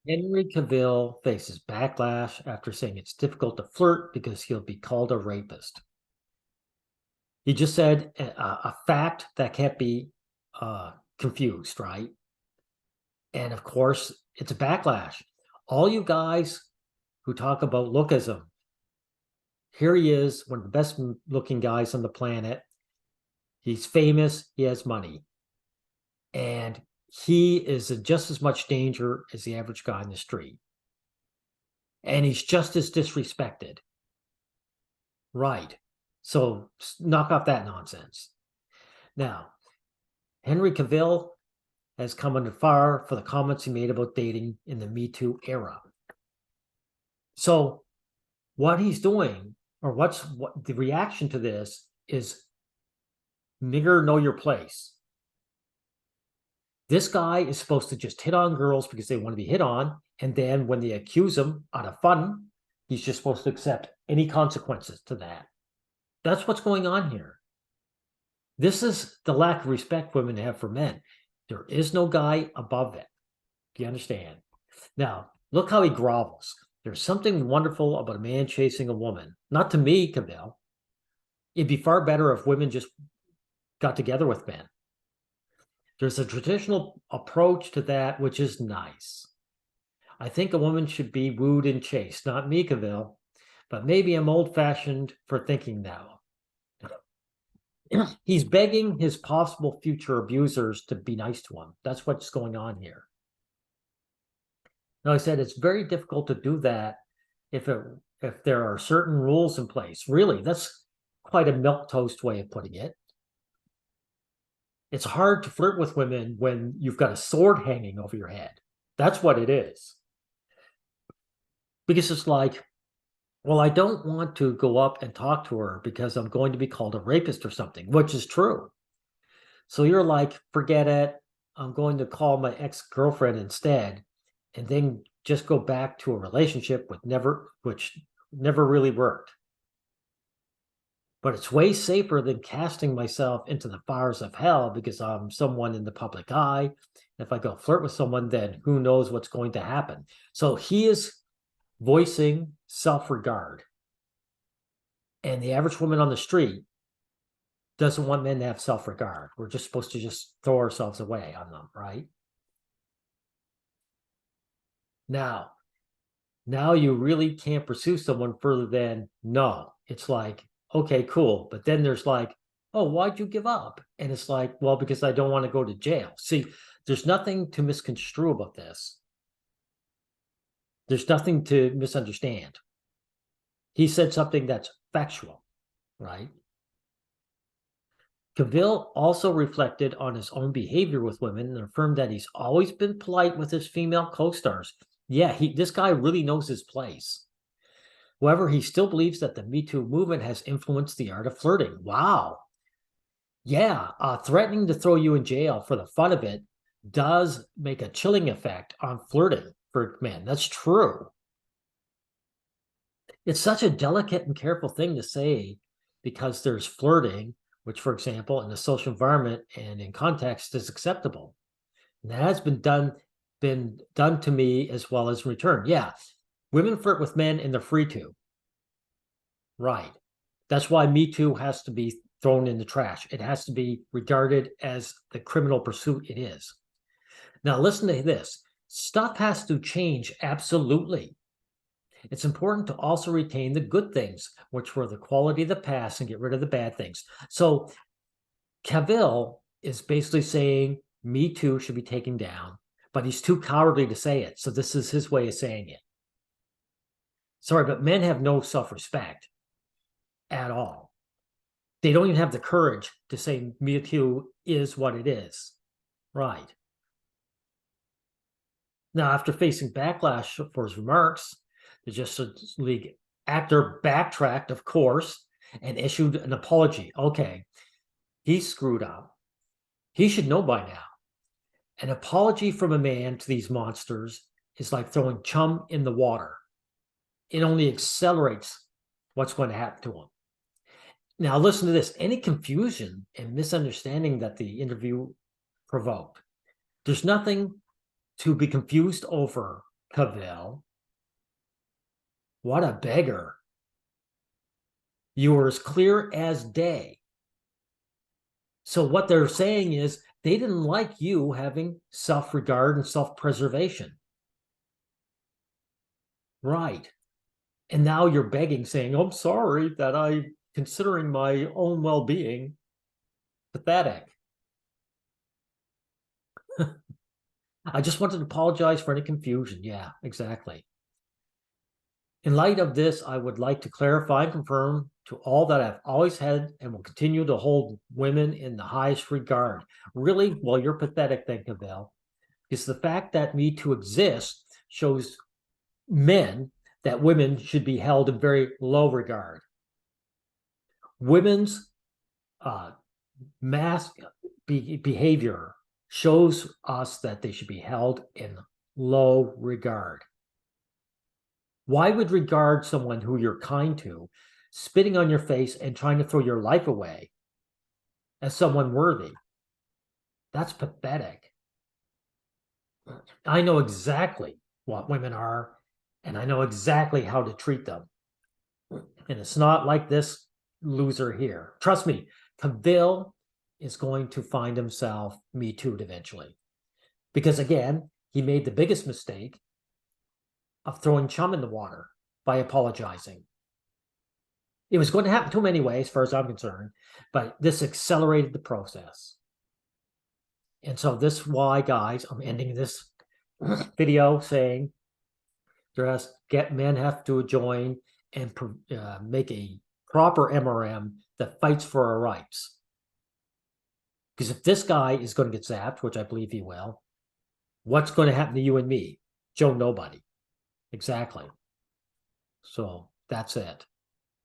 Henry Cavill faces backlash after saying it's difficult to flirt because he'll be called a rapist. He just said a fact that can't be confused, right? And of course, it's a backlash. All you guys who talk about lookism, here he is, one of the best looking guys on the planet. He's famous, he has money. And he is in just as much danger as the average guy in the street. And he's just as disrespected. Right. So knock off that nonsense. Now, Henry Cavill has come under fire for the comments he made about dating in the Me Too era. So what he's doing, or what the reaction to this is, nigger, know your place. This guy is supposed to just hit on girls because they want to be hit on. And then when they accuse him out of fun, he's just supposed to accept any consequences to that. That's what's going on here. This is the lack of respect women have for men. There is no guy above it. Do you understand? Now, look how he grovels. There's something wonderful about a man chasing a woman. Not to me, Cavill. It'd be far better if women just got together with men. There's a traditional approach to that, which is nice. I think a woman should be wooed and chased, not me, Cavill, but maybe I'm old-fashioned for thinking now. He's begging his possible future abusers to be nice to him. That's what's going on here. Now, I said it's very difficult to do that if there are certain rules in place. Really, that's quite a milquetoast way of putting it. It's hard to flirt with women when you've got a sword hanging over your head. That's what it is. Because it's like, well, I don't want to go up and talk to her because I'm going to be called a rapist or something, which is true. So you're like, forget it. I'm going to call my ex-girlfriend instead, and then just go back to a relationship which never really worked. But it's way safer than casting myself into the fires of hell because I'm someone in the public eye. If I go flirt with someone, then who knows what's going to happen. So he is voicing self-regard. And the average woman on the street doesn't want men to have self-regard. We're just supposed to just throw ourselves away on them, right? Now you really can't pursue someone further than no. It's like, okay, cool. But then there's like, oh, why'd you give up? And it's like, well, because I don't want to go to jail. See, there's nothing to misconstrue about this. There's nothing to misunderstand. He said something that's factual, right? Cavill also reflected on his own behavior with women and affirmed that he's always been polite with his female co-stars. Yeah, this guy really knows his place. However, he still believes that the Me Too movement has influenced the art of flirting. Wow. Yeah, threatening to throw you in jail for the fun of it does make a chilling effect on flirting for men. That's true. It's such a delicate and careful thing to say because there's flirting, which, for example, in a social environment and in context is acceptable. And that has been done to me as well as in return. Yeah, women flirt with men and they're free to. Right. That's why Me Too has to be thrown in the trash. It has to be regarded as the criminal pursuit it is. Now, listen to this. Stuff has to change, absolutely. It's important to also retain the good things, which were the quality of the past, and get rid of the bad things. So Cavill is basically saying Me Too should be taken down, but he's too cowardly to say it. So this is his way of saying it. Sorry, but men have no self-respect at all. They don't even have the courage to say Me Too is what it is. Right. Now, after facing backlash for his remarks, the Justice League actor backtracked, of course, and issued an apology. Okay, he screwed up. He should know by now. An apology from a man to these monsters is like throwing CHUM in the water. It only accelerates what's going to happen to him. Now, listen to this. Any confusion and misunderstanding that the interview provoked, there's nothing to be confused over Cavill. What a beggar. You were as clear as day. So what they're saying is they didn't like you having self-regard and self-preservation. Right. And now you're begging, saying, I'm sorry that I'm considering my own well-being. Pathetic. I just wanted to apologize for any confusion. Yeah, exactly. In light of this, I would like to clarify and confirm to all that I've always had and will continue to hold women in the highest regard. Really? Well, you're pathetic, then, Cavill. Because the fact that Me Too exists shows men that women should be held in very low regard. Women's mass behavior shows us that they should be held in low regard. Why would regard someone who you're kind to, spitting on your face and trying to throw your life away as someone worthy? That's pathetic. I know exactly what women are, and I know exactly how to treat them. And it's not like this loser here. Trust me, Cavill is going to find himself Me Too'd eventually. Because again, he made the biggest mistake of throwing CHUM in the water by apologizing. It was going to happen to him anyway, as far as I'm concerned, but this accelerated the process. And so this is why, guys, I'm ending this video saying men have to join and make a proper MRM that fights for our rights. Because if this guy is going to get zapped, which I believe he will, what's going to happen to you and me? Joe Nobody. Exactly. So that's it.